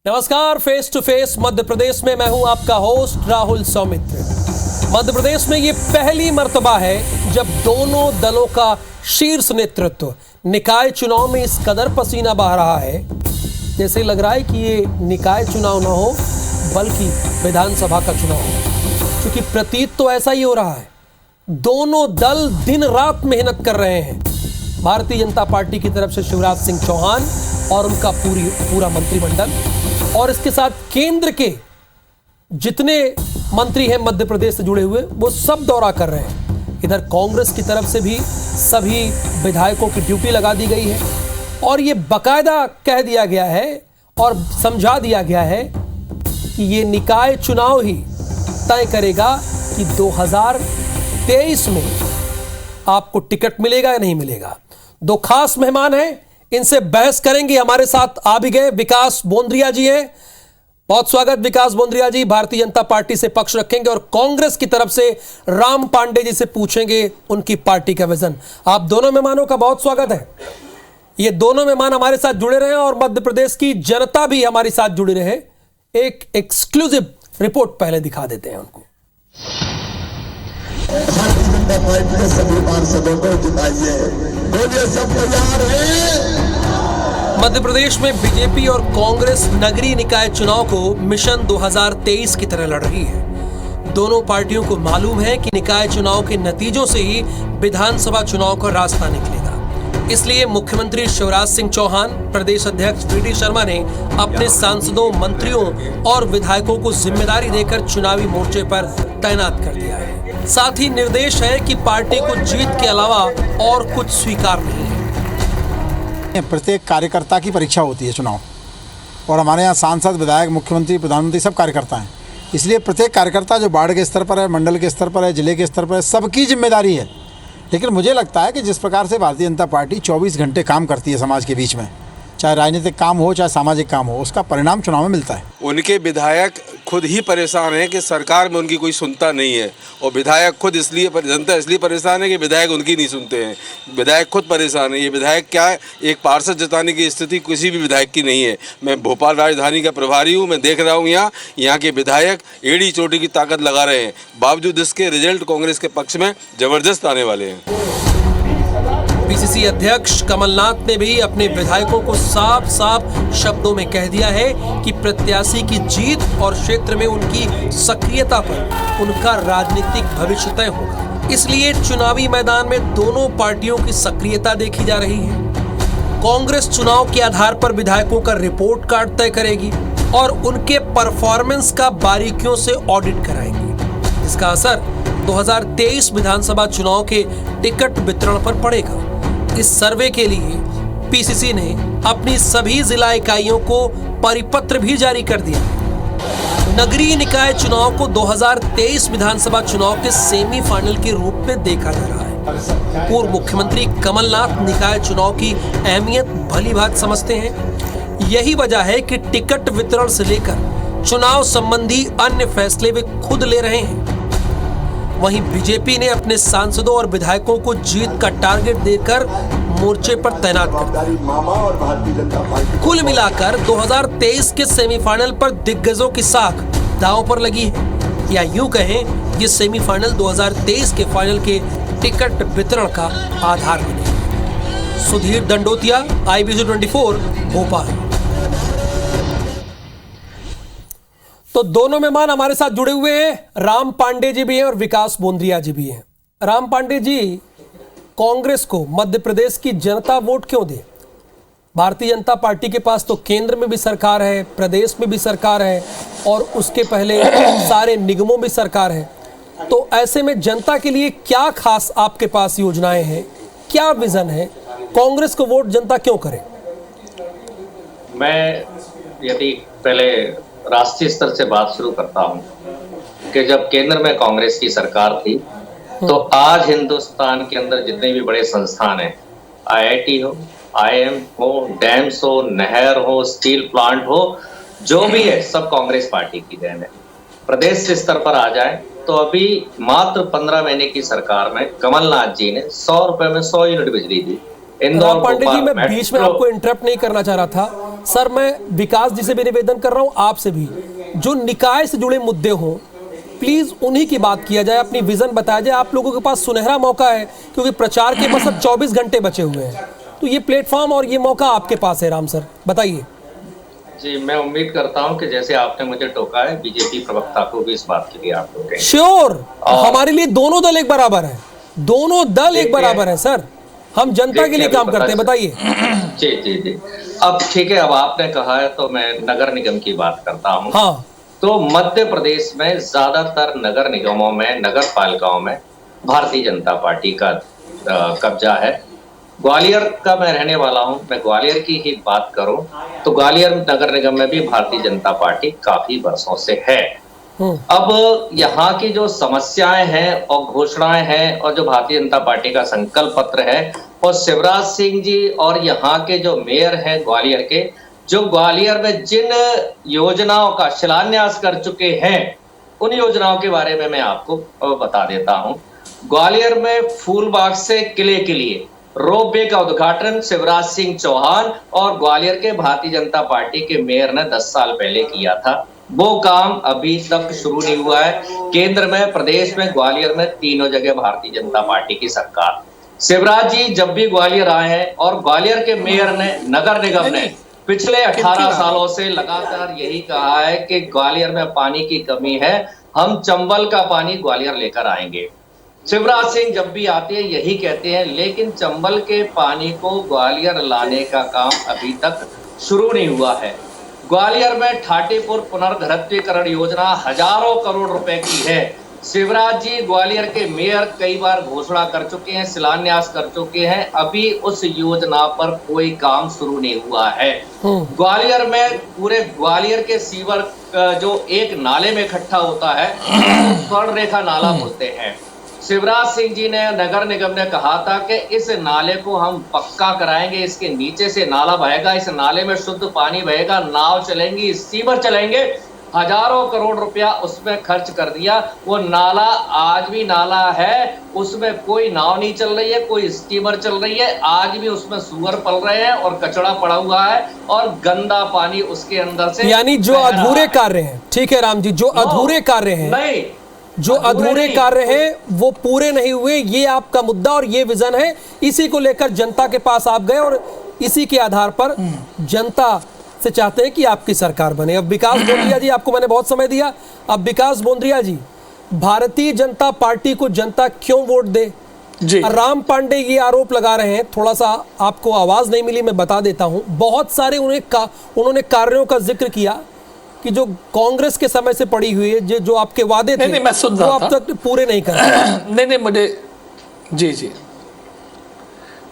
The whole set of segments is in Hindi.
नमस्कार, face to face Madhya Pradesh में मैं हूं आपका होस्ट राहुल सौमित्र। मध्य प्रदेश में ये पहली मर्तबा है जब दोनों दलों का शीर्ष नेतृत्व निकाय चुनाव में इस कदर पसीना बहा रहा है, जैसे लग रहा है कि ये निकाय चुनाव ना हो बल्कि विधानसभा का चुनाव हो। क्योंकि प्रतीत तो ऐसा ही हो रहा है, दोनों दल दिन रात मेहनत कर रहे हैं। भारतीय जनता पार्टी की तरफ से शिवराज सिंह चौहान और उनका पूरा मंत्रिमंडल, और इसके साथ केंद्र के जितने मंत्री हैं मध्य प्रदेश से जुड़े हुए, वो सब दौरा कर रहे हैं। इधर कांग्रेस की तरफ से भी सभी विधायकों की ड्यूटी लगा दी गई है और ये बाकायदा कह दिया गया है और समझा दिया गया है कि ये निकाय चुनाव ही तय करेगा कि 2023 में आपको टिकट मिलेगा या नहीं मिलेगा। दो खास मेहमान हैं, इनसे बहस करेंगे। हमारे साथ आ भी गए विकास बोंद्रिया जी हैं। बहुत स्वागत विकास बोंद्रिया जी। भारतीय जनता पार्टी से पक्ष रखेंगे और कांग्रेस की तरफ से राम पांडे जी से पूछेंगे उनकी पार्टी का विजन। आप दोनों मेहमानों का बहुत स्वागत है। ये दोनों मेहमान हमारे साथ जुड़े रहे और मध्य प्रदेश की जनता भी हमारे साथ जुड़ी रहे। एक एक्सक्लूसिव रिपोर्ट पहले दिखा देते हैं उनको। भारतीय जनता पार्टी के सभी पार्षदों को जिताइए, बोलिए सब तैयार हैं। मध्य प्रदेश में बीजेपी और कांग्रेस नगरीय निकाय चुनाव को मिशन 2023 की तरह लड़ रही है। दोनों पार्टियों को मालूम है कि निकाय चुनाव के नतीजों से ही विधानसभा चुनाव का रास्ता निकलेगा। इसलिए मुख्यमंत्री शिवराज सिंह चौहान, प्रदेश अध्यक्ष वी.डी. शर्मा ने अपने सांसदों, मंत्रियों और विधायकों को जिम्मेदारी देकर चुनावी मोर्चे पर तैनात कर दिया है। साथ ही निर्देश है कि पार्टी को जीत के अलावा और कुछ स्वीकार नहीं है। प्रत्येक कार्यकर्ता की परीक्षा होती है चुनाव, और हमारे यहाँ सांसद, विधायक, मुख्यमंत्री, प्रधानमंत्री सब कार्यकर्ता हैं। इसलिए प्रत्येक कार्यकर्ता जो वार्ड के स्तर पर है, मंडल के स्तर पर है, जिले के स्तर पर है, सबकी जिम्मेदारी है। लेकिन मुझे लगता है कि जिस प्रकार से भारतीय जनता पार्टी 24 घंटे काम करती है समाज के बीच में, चाहे राजनीतिक काम हो चाहे सामाजिक काम हो, उसका परिणाम चुनाव में मिलता है। उनके विधायक खुद ही परेशान हैं कि सरकार में उनकी कोई सुनता नहीं है, और विधायक खुद जनता इसलिए परेशान है कि विधायक उनकी नहीं सुनते हैं। विधायक खुद परेशान है। ये विधायक क्या है, एक पार्षद जिताने की स्थिति किसी भी विधायक की नहीं है। मैं भोपाल राजधानी का प्रभारी हूँ, मैं देख रहा हूँ यहाँ के विधायक एड़ी चोटी की ताकत लगा रहे हैं। बावजूद इसके रिजल्ट कांग्रेस के पक्ष में जबरदस्त आने वाले हैं। पीसीसी अध्यक्ष कमलनाथ ने भी अपने विधायकों को साफ साफ शब्दों में कह दिया है कि प्रत्याशी की जीत और क्षेत्र में उनकी सक्रियता पर उनका राजनीतिक भविष्य तय होगा। इसलिए चुनावी मैदान में दोनों पार्टियों की सक्रियता देखी जा रही है। कांग्रेस चुनाव के आधार पर विधायकों का रिपोर्ट कार्ड तय करेगी और उनके परफॉर्मेंस का बारीकियों से ऑडिट कराएगी, जिसका असर 2023 विधानसभा चुनाव के टिकट वितरण पर पड़ेगा। इस सर्वे के लिए पीसीसी ने अपनी सभी जिला इकाइयों को परिपत्र भी जारी कर दिया। नगरीय निकाय चुनाव को 2023 विधानसभा चुनाव के सेमीफाइनल के रूप में देखा जा रहा है। पूर्व मुख्यमंत्री कमलनाथ निकाय चुनाव की अहमियत भली भांति समझते हैं। यही वजह है कि टिकट वितरण से लेकर चुनाव संबंधी अन्य फैसले वे खुद ले रहे हैं। वहीं बीजेपी ने अपने सांसदों और विधायकों को जीत का टारगेट देकर मोर्चे पर तैनात कर दिया। कुल मिलाकर 2023 के सेमीफाइनल पर दिग्गजों की साख दांव पर लगी है, या यूं कहें ये सेमीफाइनल 2023 के फाइनल के टिकट वितरण का आधार बने। सुधीर दंडोतिया, IBC 24, भोपाल। तो दोनों मेहमान हमारे साथ जुड़े हुए हैं। राम पांडे जी भी हैं और विकास बोंद्रिया जी भी हैं। राम पांडे जी, कांग्रेस को मध्य प्रदेश की जनता वोट क्यों दे? भारतीय जनता पार्टी के पास तो केंद्र में भी सरकार है, प्रदेश में भी सरकार है और उसके पहले सारे निगमों में सरकार है। तो ऐसे में जनता के लिए क्या खास आपके पास योजनाएं हैं, क्या विजन है? कांग्रेस को वोट जनता क्यों करे? मैं यदि पहले राष्ट्रीय स्तर से बात शुरू करता हूं कि जब केंद्र में कांग्रेस की सरकार थी तो आज हिंदुस्तान के अंदर जितने भी बड़े संस्थान हैं, IIT हो, IIM हो, डैम्स हो, नहर हो, स्टील प्लांट हो, जो भी है सब कांग्रेस पार्टी की देन है। प्रदेश स्तर पर आ जाए तो अभी मात्र 15 महीने की सरकार में कमलनाथ जी ने 100 रुपए में 100 यूनिट बिजली दी। इंदौर, राम पांडे जी, भोपाल, मैं बीच में मेट्रो। आपको इंटरप्ट नहीं करना चाह रहा था सर। मैं विकास जी से भी निवेदन कर रहा हूं, आपसे भी, जो निकाय से जुड़े मुद्दे हों प्लीज उन्हीं की बात किया जाए, अपनी विजन बताया जाए। आप लोगों के पास सुनहरा मौका है, क्योंकि प्रचार के बस अब 24 घंटे बचे हुए हैं, तो ये प्लेटफॉर्म और ये मौका आपके पास है। राम सर बताइए। जी, मैं उम्मीद करता हूं कि जैसे आपने मुझे टोका है, बीजेपी प्रवक्ता को भी इस बात के लिए आप टोकेंगे। श्योर, हमारे लिए दोनों दल एक बराबर है, दोनों दल एक बराबर है सर, हम जनता के लिए काम करते हैं। बताइए। जी जी जी, अब ठीक है, अब आपने कहा है तो मैं नगर निगम की बात करता हूँ। हाँ, तो मध्य प्रदेश में ज्यादातर नगर निगमों में, नगर पालिकाओं में भारतीय जनता पार्टी का कब्जा है। ग्वालियर का मैं रहने वाला हूं, मैं ग्वालियर की ही बात करूं तो ग्वालियर नगर निगम में भी भारतीय जनता पार्टी काफी वर्षों से है। अब यहाँ की जो समस्याएं हैं और घोषणाएं हैं और जो भारतीय जनता पार्टी का संकल्प पत्र है, और शिवराज सिंह जी और यहाँ के जो मेयर हैं ग्वालियर के, जो ग्वालियर में जिन योजनाओं का शिलान्यास कर चुके हैं, उन योजनाओं के बारे में मैं आपको बता देता हूं। ग्वालियर में फूलबाग से किले के लिए रोपवे का उद्घाटन शिवराज सिंह चौहान और ग्वालियर के भारतीय जनता पार्टी के मेयर ने 10 साल पहले किया था। वो काम अभी तक शुरू नहीं हुआ है। केंद्र में, प्रदेश में, ग्वालियर में तीनों जगह भारतीय जनता पार्टी की सरकार। शिवराज जी जब भी ग्वालियर आए हैं और ग्वालियर के मेयर ने, नगर निगम ने पिछले 18 सालों से लगातार यही कहा है कि ग्वालियर में पानी की कमी है, हम चंबल का पानी ग्वालियर लेकर आएंगे। शिवराज सिंह जब भी आते हैं यही कहते हैं, लेकिन चंबल के पानी को ग्वालियर लाने का काम अभी तक शुरू नहीं हुआ है। ग्वालियर में ठाटीपुर पुनर्घरत्वीकरण योजना हजारों करोड़ रुपए की है। शिवराज जी ग्वालियर के मेयर कई बार घोषणा कर चुके हैं, शिलान्यास कर चुके हैं, अभी उस योजना पर कोई काम शुरू नहीं हुआ है। ग्वालियर में, पूरे ग्वालियर के सीवर जो एक नाले में इकट्ठा होता है, स्वर्ण रेखा नाला बोलते हैं। शिवराज सिंह जी ने, नगर निगम ने कहा था कि इस नाले को हम पक्का कराएंगे, इसके नीचे से नाला बहेगा, इस नाले में शुद्ध पानी बहेगा, नाव चलेंगी, स्टीमर चलेंगे। हजारों करोड़ रुपया उसमें खर्च कर दिया। वो नाला आज भी नाला है, उसमें कोई नाव नहीं चल रही है, कोई स्टीमर चल रही है, आज भी उसमें सूअर पल रहे हैं और कचरा पड़ा हुआ है और गंदा पानी उसके अंदर से, यानी जो अधूरे कार्य हैं, ठीक है राम जी, जो अधूरे कार्य हैं, नहीं, जो अधूरे कार्य हैं वो पूरे नहीं हुए, ये आपका मुद्दा और ये विजन है। इसी को लेकर जनता के पास आप गए और इसी के आधार पर जनता से चाहते हैं कि आपकी सरकार बने। अब विकास बोंद्रिया जी, आपको मैंने बहुत समय दिया, अब विकास बोंद्रिया जी, भारतीय जनता पार्टी को जनता क्यों वोट दे? जी। राम पांडे ये आरोप लगा रहे हैं, थोड़ा सा आपको आवाज नहीं मिली, मैं बता देता हूं। बहुत सारे उन्होंने कार्यों का जिक्र किया कि जो कांग्रेस के समय से पड़ी हुई है, जो आपके वादे थे, मैं सुन रहा वो अब तक पूरे नहीं कर रहे। नहीं, मुझे जी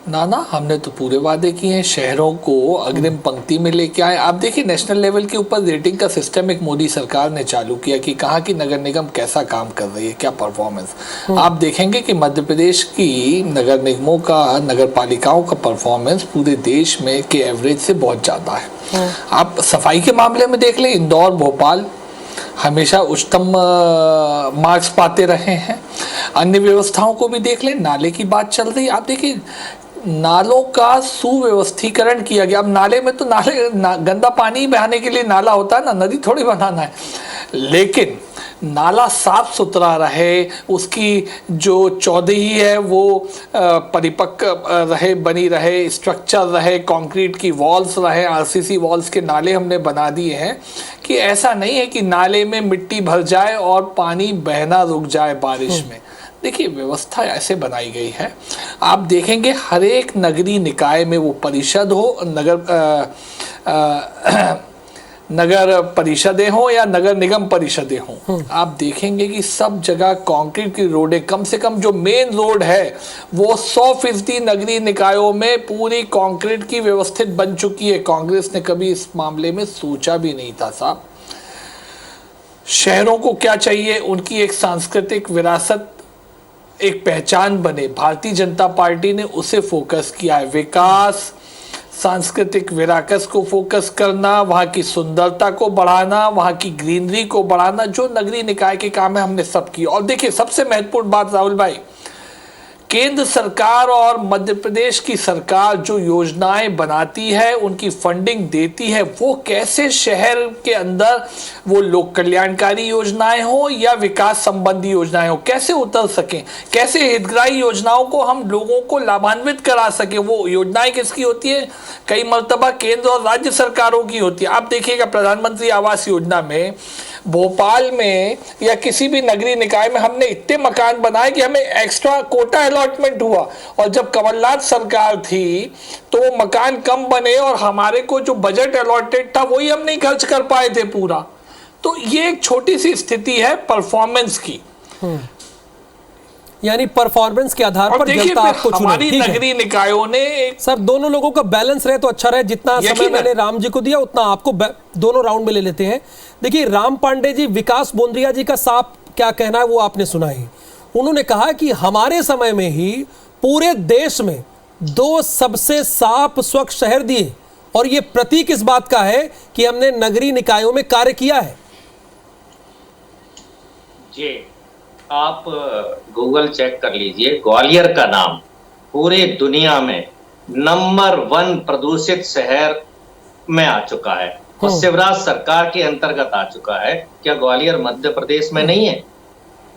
ना हमने तो पूरे वादे किए हैं, शहरों को अग्रिम पंक्ति में लेके आए। आप देखिए, नेशनल लेवल के ऊपर रेटिंग का सिस्टम एक मोदी सरकार ने चालू किया कि कहाँ की नगर निगम कैसा काम कर रही है, क्या परफॉर्मेंस। आप देखेंगे कि मध्य प्रदेश की नगर निगमों का, नगर पालिकाओं का परफॉर्मेंस पूरे देश में के एवरेज से बहुत ज़्यादा है। आप सफाई के मामले में देख लें, इंदौर, भोपाल हमेशा उच्चतम मार्क्स पाते रहे हैं। अन्य व्यवस्थाओं को भी देख लें, नाले की बात चल रही है, आप देखिए नालों का सुव्यवस्थीकरण किया गया। अब नाले में तो गंदा पानी बहाने के लिए नाला होता है ना, नदी थोड़ी बनाना है, लेकिन नाला साफ सुथरा रहे, उसकी जो चौड़ाई है वो परिपक्व रहे, बनी रहे, स्ट्रक्चर रहे, कंक्रीट की वॉल्स रहे, आरसीसी वॉल्स के नाले हमने बना दिए हैं कि ऐसा नहीं है कि नाले में मिट्टी भर जाए और पानी बहना रुक जाए बारिश में। देखिए, व्यवस्था ऐसे बनाई गई है। आप देखेंगे हर एक नगरीय निकाय में, वो परिषद हो, नगर परिषदें हो या नगर निगम परिषदें हों, आप देखेंगे कि सब जगह कंक्रीट की रोडें, कम से कम जो मेन रोड है वो 100% नगरीय निकायों में पूरी कंक्रीट की व्यवस्थित बन चुकी है। कांग्रेस ने कभी इस मामले में सोचा भी नहीं था साहब। शहरों को क्या चाहिए? उनकी एक सांस्कृतिक विरासत, एक पहचान बने। भारतीय जनता पार्टी ने उसे फोकस किया है। विकास, सांस्कृतिक विरासत को फोकस करना, वहाँ की सुंदरता को बढ़ाना, वहाँ की ग्रीनरी को बढ़ाना, जो नगरीय निकाय के काम है हमने सब किए। और देखिए, सबसे महत्वपूर्ण बात राहुल भाई, केंद्र सरकार और मध्य प्रदेश की सरकार जो योजनाएं बनाती है, उनकी फंडिंग देती है, वो कैसे शहर के अंदर वो लोक कल्याणकारी योजनाएं हो या विकास संबंधी योजनाएं हो, कैसे उतर सकें, कैसे हितग्राही योजनाओं को हम लोगों को लाभान्वित करा सके। वो योजनाएं किसकी होती है? कई मर्तबा केंद्र और राज्य सरकारों की होती है। आप देखिएगा प्रधानमंत्री आवास योजना में भोपाल में या किसी भी नगरीय निकाय में हमने इतने मकान बनाए कि हमें एक्स्ट्रा कोटा अलॉटमेंट हुआ, और जब कमलनाथ सरकार थी तो वो मकान कम बने और हमारे को जो बजट अलॉटेड था वही हम नहीं खर्च कर पाए थे पूरा। तो ये एक छोटी सी स्थिति है परफॉर्मेंस की, यानी परफॉर्मेंस के आधार पर जनता आपको चुने। हमारी नगरीय निकायों ने सर दोनों लोगों का बैलेंस रहे तो अच्छा रहे। जितना समय मैंने राम जी को दिया उतना आपको दोनों राउंड में ले लेते हैं। देखिए राम पांडे जी, विकास बोंद्रिया जी का साफ क्या कहना है वो आपने सुना ही। उन्होंने कहा कि हमारे समय में ही पूरे देश में 2 सबसे साफ स्वच्छ शहर दिए, और ये प्रतीक इस बात का है कि हमने नगरीय निकायों में कार्य किया है। जी, आप गूगल चेक कर लीजिए, ग्वालियर का नाम पूरे दुनिया में नंबर 1 प्रदूषित शहर में आ चुका है और शिवराज सरकार के अंतर्गत आ चुका है। क्या ग्वालियर मध्य प्रदेश में नहीं है?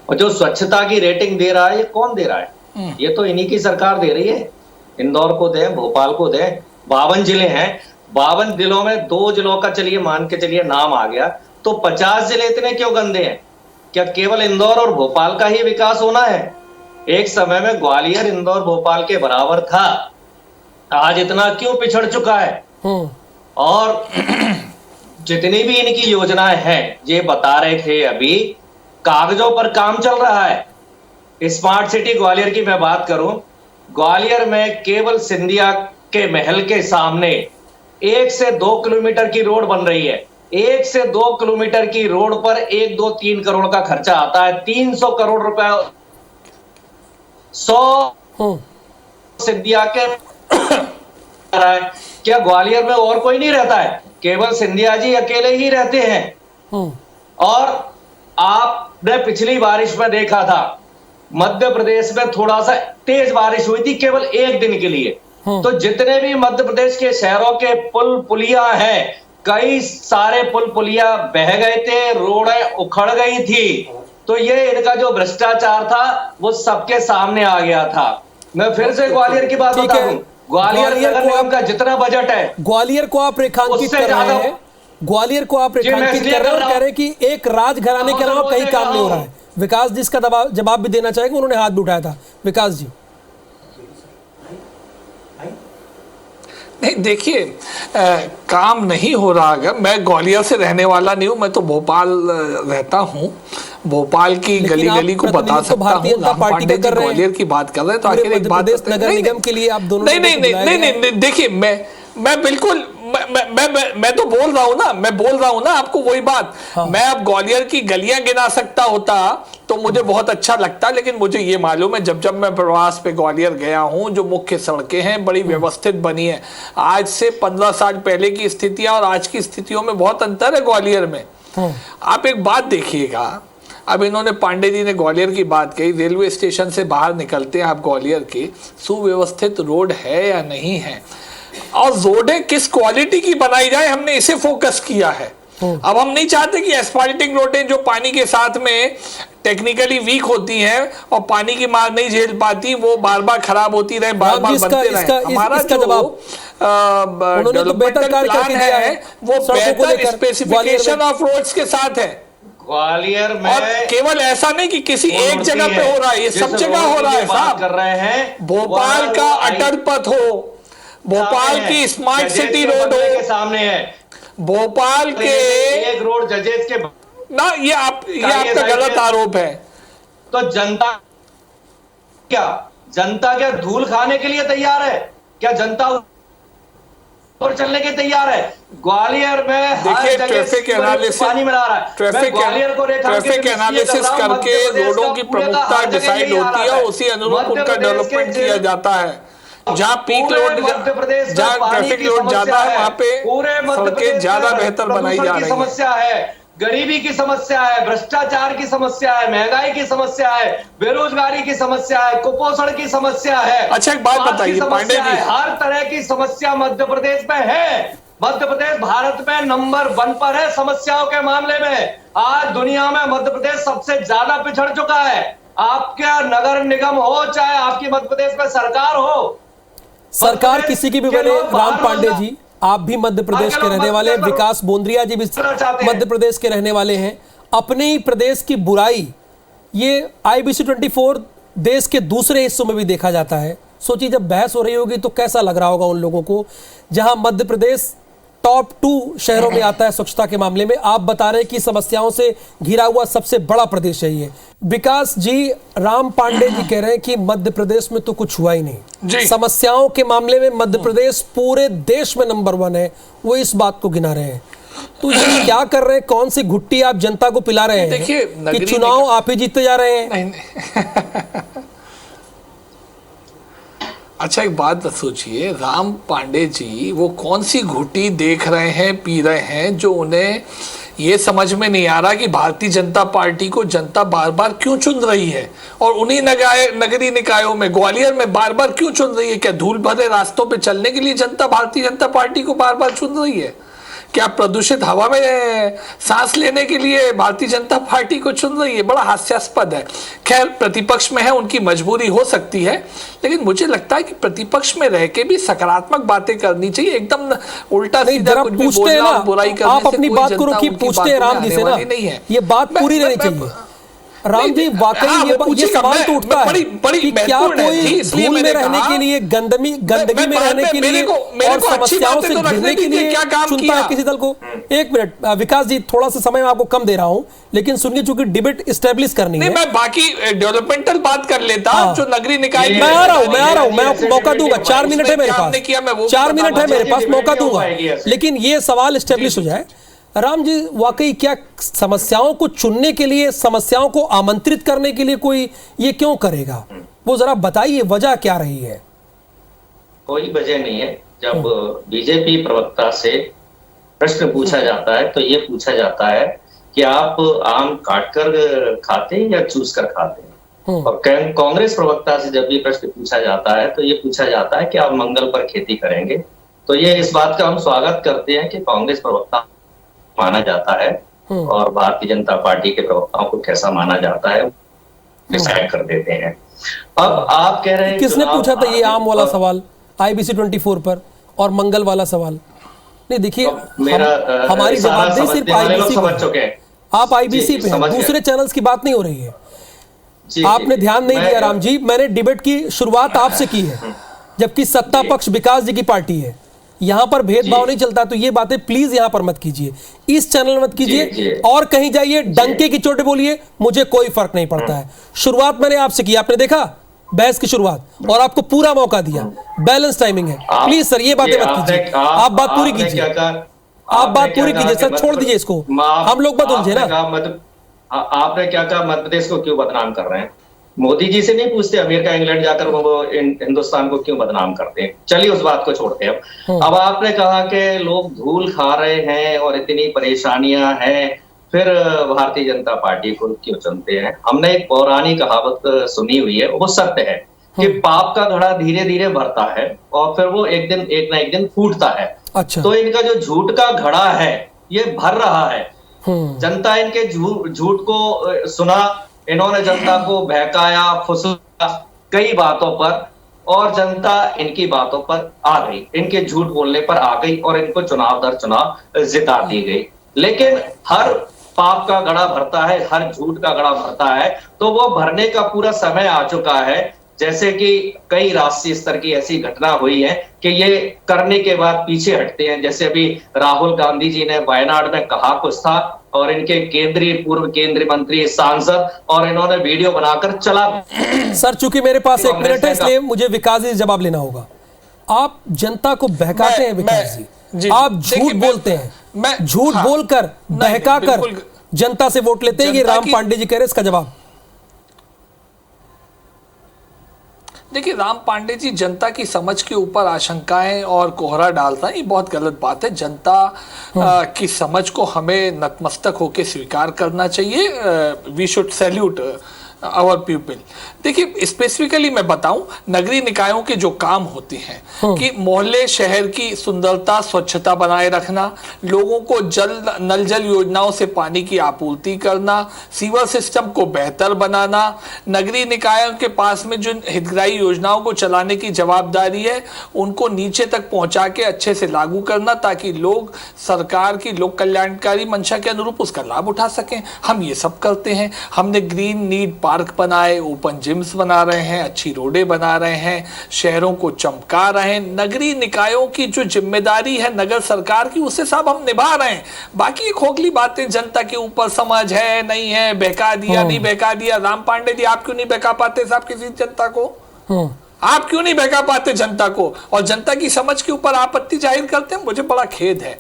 और जो स्वच्छता की रेटिंग दे रहा है ये कौन दे रहा है? ये तो इन्हीं की सरकार दे रही है। इंदौर को दे, भोपाल को दे, 52 जिले हैं, 52 जिलों में 2 जिलों का चलिए मान के चलिए नाम आ गया, तो 50 जिले इतने क्यों गंदे हैं? क्या केवल इंदौर और भोपाल का ही विकास होना है? एक समय में ग्वालियर इंदौर भोपाल के बराबर था, आज इतना क्यों पिछड़ चुका है? और जितनी भी इनकी योजनाएं हैं, ये बता रहे थे अभी, कागजों पर काम चल रहा है। स्मार्ट सिटी ग्वालियर की मैं बात करूं, ग्वालियर में केवल सिंधिया के महल के सामने 1 से 2 किलोमीटर की रोड बन रही है। 1 से 2 किलोमीटर की रोड पर 1, 2, 3 करोड़ का खर्चा आता है। 300 करोड़ रुपए 100 सिंधिया के क्या ग्वालियर में और कोई नहीं रहता है? केवल सिंधिया जी अकेले ही रहते हैं। और आपने पिछली बारिश में देखा था, मध्य प्रदेश में थोड़ा सा तेज बारिश हुई थी केवल 1 दिन के लिए, तो जितने भी मध्य प्रदेश के शहरों के पुल पुलिया हैं, कई सारे पुल पुलिया बह गए थे, रोडें उखड़ गई थी। तो ये इनका जो भ्रष्टाचार था वो सबके सामने आ गया था। मैं फिर से ग्वालियर की बात बता दूं, ग्वालियर नगर निगम का जितना बजट है, ग्वालियर को आप रेखांकित कर रहे हैं, ग्वालियर को आप रेखांकित कर रहे हैं और कह रहे हैं कि एक राजघराने के अलावा कहीं काम नहीं हो रहा है। विकास जी इसका जवाब भी देना चाहेंगे, उन्होंने हाथ भी उठाया था। विकास जी। नहीं देखिए, काम नहीं हो रहा। अगर मैं ग्वालियर से रहने वाला नहीं हूँ, मैं तो भोपाल रहता हूँ, भोपाल की गली गली को बता सकता हूँ। राम पांडे जी ग्वालियर की बात कर रहे हैं तो आखिर एक बात नगर निगम के लिए आप दोनों नहीं देखिए, मैं बिल्कुल मैं तो बोल रहा हूँ ना आपको वही बात। मैं अब ग्वालियर की गलियां गिना सकता होता तो मुझे बहुत अच्छा लगता, लेकिन मुझे ये मालूम है जब मैं प्रवास पे ग्वालियर गया हूँ, जो मुख्य सड़कें हैं बड़ी व्यवस्थित बनी है। आज से 15 साल पहले की स्थितियां और आज की स्थितियों में बहुत अंतर है ग्वालियर में। आप एक बात देखिएगा, अब इन्होंने पांडे जी ने ग्वालियर की बात कही, रेलवे स्टेशन से बाहर निकलते हैं आप ग्वालियर की, सुव्यवस्थित रोड है या नहीं है, और रोडें किस क्वालिटी की बनाई जाए, हमने इसे फोकस किया है। अब हम नहीं चाहते कि एस्फाल्टिंग रोडें जो पानी के साथ में टेक्निकली वीक होती हैं और पानी की मार नहीं झेल पाती, वो बार बार खराब होती रहे, बार बार बनते रहे। हमारा जो डेवलपमेंटल प्लान है वो बेहतर स्पेसिफिकेशन ऑफ रोड्स के साथ है ग्वालियर में। और केवल ऐसा नहीं कि किसी एक जगह पे हो रहा है, ये सब जगह हो रहा है साहब। कर रहे हैं भोपाल का अटल पथ हो, भोपाल की स्मार्ट सिटी रोड हो, सामने है भोपाल के एक रोड जजेस के ना, ये आपका गलत आरोप है। तो जनता क्या धूल खाने के लिए तैयार है? क्या जनता ऊपर चलने के तैयार है? ग्वालियर में देखिए ट्रैफिक एनालिसिस, पानी मिला रहा है। ट्रैफिक एनालिसिस करके रोडों की प्रमुखता डिसाइड होती है, उसी अनुरूप उनका डेवलपमेंट किया जाता है। जहाँ पीक लोड, जहाँ ट्रैफिक लोड ज्यादा है, वहाँ पे सड़कें ज्यादा बेहतर बनाई जा रही है। समस्या है गरीबी की समस्या है, भ्रष्टाचार की समस्या है, महंगाई की समस्या है, बेरोजगारी की समस्या है, कुपोषण की समस्या है। अच्छा, एक बात स्वास्थ्य बताइए की पांडे समस्या जी। है। हर तरह की समस्या मध्य प्रदेश में है। मध्य प्रदेश भारत में नंबर 1 पर है समस्याओं के मामले में। आज दुनिया में मध्य प्रदेश सबसे ज्यादा पिछड़ चुका है। आपका नगर निगम हो चाहे आपकी मध्य प्रदेश में सरकार हो, सरकार किसी की भी बने, राम पांडे जी आप भी मध्य प्रदेश के रहने वाले हैं, विकास बोंद्रिया जी भी मध्य प्रदेश के रहने वाले हैं। अपने ही प्रदेश की बुराई ये IBC 24 देश के दूसरे हिस्सों में भी देखा जाता है। सोचिए जब बहस हो रही होगी तो कैसा लग रहा होगा उन लोगों को, जहां मध्य प्रदेश टॉप 2 शहरों में आता है स्वच्छता के मामले में। आप बता रहे हैं कि समस्याओं से घिरा हुआ सबसे बड़ा प्रदेश है ये। विकास जी, राम पांडे जी कह रहे हैं कि मध्य प्रदेश में तो कुछ हुआ ही नहीं, समस्याओं के मामले में मध्य प्रदेश पूरे देश में नंबर 1 है। वो इस बात को गिना रहे हैं। तो ये क्या कर रहे हैं, कौन सी घुट्टी आप जनता को पिला रहे हैं कि चुनाव आप ही जीतते जा रहे हैं? नहीं। अच्छा, एक बात सोचिए, राम पांडे जी वो कौन सी घुट्टी देख रहे हैं, पी रहे हैं, जो उन्हें ये समझ में नहीं आ रहा कि भारतीय जनता पार्टी को जनता बार बार क्यों चुन रही है, और उन्हीं नगरीय निकायों में, ग्वालियर में बार बार क्यों चुन रही है? क्या धूल भरे रास्तों पे चलने के लिए जनता भारतीय जनता पार्टी को बार बार चुन रही है? क्या प्रदूषित हवा में सांस लेने के लिए भारतीय जनता पार्टी को चुन रही है? बड़ा हास्यास्पद है। खैर, प्रतिपक्ष में है, उनकी मजबूरी हो सकती है, लेकिन मुझे लगता है कि प्रतिपक्ष में रह के भी सकारात्मक बातें करनी चाहिए। एकदम उल्टा सीधा कुछ भी बोलना और बुराई करने आप से अपनी कोई बात जनता करो कि उनकी पूछते हैं बातों में राम जी आने से ना, वाली नहीं है। ये बात पूरी रहनी चाहिए। राम जी वाकई ये सवाल तो उठता है कि क्या कोई धूल में रहने के लिए, गंदगी में रहने के लिए और समस्याओं से घिरने के लिए चुनता है किसी दल को? एक मिनट विकास जी, थोड़ा सा समय मैं आपको कम दे रहा हूं, लेकिन सुनिए, चूंकि डिबेट इस्टेब्लिश करनी है। मैं बाकी डेवलपमेंटल बात कर लेता जो नगरीय निकाय। मैं आ रहा हूं, मैं आपको मौका दूंगा। 4 मिनट है मेरे पास, 4 मिनट है मेरे पास, मौका दूंगा, लेकिन ये सवाल इस्टेब्लिश हो जाए। राम जी, वाकई क्या समस्याओं को चुनने के लिए, समस्याओं को आमंत्रित करने के लिए कोई ये क्यों करेगा? वो जरा बताइए, वजह क्या रही है? कोई वजह नहीं है। जब बीजेपी प्रवक्ता से प्रश्न पूछा जाता है तो ये पूछा जाता है कि आप आम काटकर खाते हैं या चूस कर खाते हैं, और कांग्रेस प्रवक्ता से जब भी प्रश्न पूछा जाता है तो ये पूछा जाता है कि आप मंगल पर खेती करेंगे। तो ये इस बात का हम स्वागत करते हैं कि कांग्रेस प्रवक्ता माना जाता है और भारतीय जनता पार्टी के प्रवक्ताओं को कैसा माना जाता है डिसाइड कर देते हैं। अब आप कह रहे हैं किसने पूछा था ये आम वाला सवाल IBC 24 पर और मंगल वाला सवाल? नहीं देखिए, हमारी जवाबदेही सिर्फ IBC पे है। आप IBC पे हैं, दूसरे चैनल्स की बात नहीं हो रही है। आपने ध्यान नहीं दिया राम जी, मैंने डिबेट की शुरुआत आपसे की है, जबकि सत्ता पक्ष विकास जी की पार्टी है। यहां पर भेदभाव नहीं चलता, तो ये बातें प्लीज यहां पर मत कीजिए, इस चैनल में मत कीजिए, और कहीं जाइए डंके की चोट बोलिए, मुझे कोई फर्क नहीं पड़ता है। शुरुआत मैंने आपसे की, आपने देखा बहस की शुरुआत, और आपको पूरा मौका दिया, बैलेंस टाइमिंग है। प्लीज सर ये बातें मत कीजिए, आप बात पूरी कीजिए, आप बात पूरी कीजिए सर, छोड़ दीजिए इसको, हम लोग मत उलझे ना। आपने क्या कहा, मध्य प्रदेश को क्यों बदनाम कर रहे हैं? मोदी जी से नहीं पूछते अमेरिका इंग्लैंड जाकर वो हिंदुस्तान को क्यों बदनाम करते हैं? चलिए उस बात को छोड़ते हैं। अब आपने कहा कि लोग धूल खा रहे हैं और इतनी परेशानियां हैं, फिर भारतीय जनता पार्टी को क्यों चुनते हैं? हमने एक पौराणिक कहावत सुनी हुई है, वो सत्य है कि पाप का घड़ा धीरे धीरे भरता है और फिर वो एक ना एक दिन फूटता है। अच्छा। तो इनका जो झूठ का घड़ा है ये भर रहा है। जनता इनके झूठ को सुना, इन्होंने जनता को बहकाया, फुसला कई बातों पर, और जनता इनकी बातों पर आ गई, इनके झूठ बोलने पर आ गई और इनको चुनाव दर चुनाव जिता दी गई। लेकिन हर पाप का घड़ा भरता है, हर झूठ का घड़ा भरता है, तो वो भरने का पूरा समय आ चुका है। जैसे कि कई राष्ट्रीय स्तर की ऐसी घटना हुई है कि ये करने के बाद पीछे हटते हैं। जैसे अभी राहुल गांधी जी ने वायनाड में कहा कुछ था और इनके पूर्व केंद्रीय मंत्री, सांसद, और इन्होंने वीडियो बनाकर चला। सर चूंकि मेरे पास 1 मिनट है, इसलिए मुझे विकास जी जवाब लेना होगा। आप जनता को बहकाते हैं विकास जी, आप झूठ बोलते हैं, झूठ बोलकर बहकाकर जनता से वोट लेते हैं। ये राम पांडे जी कह रहे हैं, इसका जवाब। देखिए, राम पांडे जी जनता की समझ के ऊपर आशंकाएं और कोहरा डालना ये बहुत गलत बात है। जनता की समझ को हमें नतमस्तक होकर स्वीकार करना चाहिए। We should salute our people. देखिए, स्पेसिफिकली मैं बताऊं, नगरीय निकायों के जो काम होते हैं कि मोहल्ले शहर की सुंदरता स्वच्छता बनाए रखना, लोगों को नल जल योजनाओं से पानी की आपूर्ति करना, सीवर सिस्टम को बेहतर बनाना, नगरीय निकायों के पास में जो हितग्राही योजनाओं को चलाने की जवाबदारी है उनको नीचे तक पहुंचा के अच्छे से लागू करना, ताकि लोग सरकार की लोक कल्याणकारी मंशा के अनुरूप उसका लाभ उठा सकें। हम ये सब करते हैं। हमने ग्रीन नीड पार्क बनाए, ओपन जिम्स बना रहे हैं, अच्छी रोडें बना रहे हैं, शहरों को चमका रहे हैं। नगरीय निकायों की जो जिम्मेदारी है नगर सरकार की, उसे सब हम निभा रहे हैं। बाकी खोखली बातें जनता के ऊपर समझ है नहीं है, बहका दिया नहीं बहका दिया। राम पांडे जी, आप क्यों नहीं बहका पाते साहब किसी जनता को? आप क्यों नहीं बहका पाते जनता को? और जनता की समझ के ऊपर आपत्ति जाहिर करते हैं, मुझे बड़ा खेद है।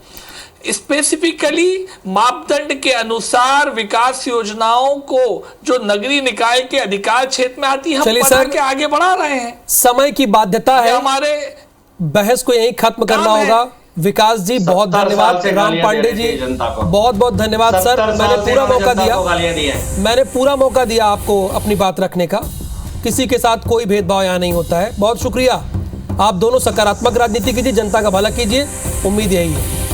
स्पेसिफिकली मापदंड के अनुसार विकास योजनाओं को जो नगरीय निकाय के अधिकार क्षेत्र में आती है हम बढ़ा के आगे बढ़ा रहे हैं। समय की बाध्यता है, हमारे बहस को यहीं खत्म करना होगा। विकास जी बहुत धन्यवाद, राम पांडे जी बहुत बहुत धन्यवाद सर। मैंने पूरा मौका दिया आपको अपनी बात रखने का। किसी के साथ कोई भेदभाव यहाँ नहीं होता है। बहुत शुक्रिया। आप दोनों सकारात्मक राजनीति कीजिए, जनता का भला कीजिए, उम्मीद यही है।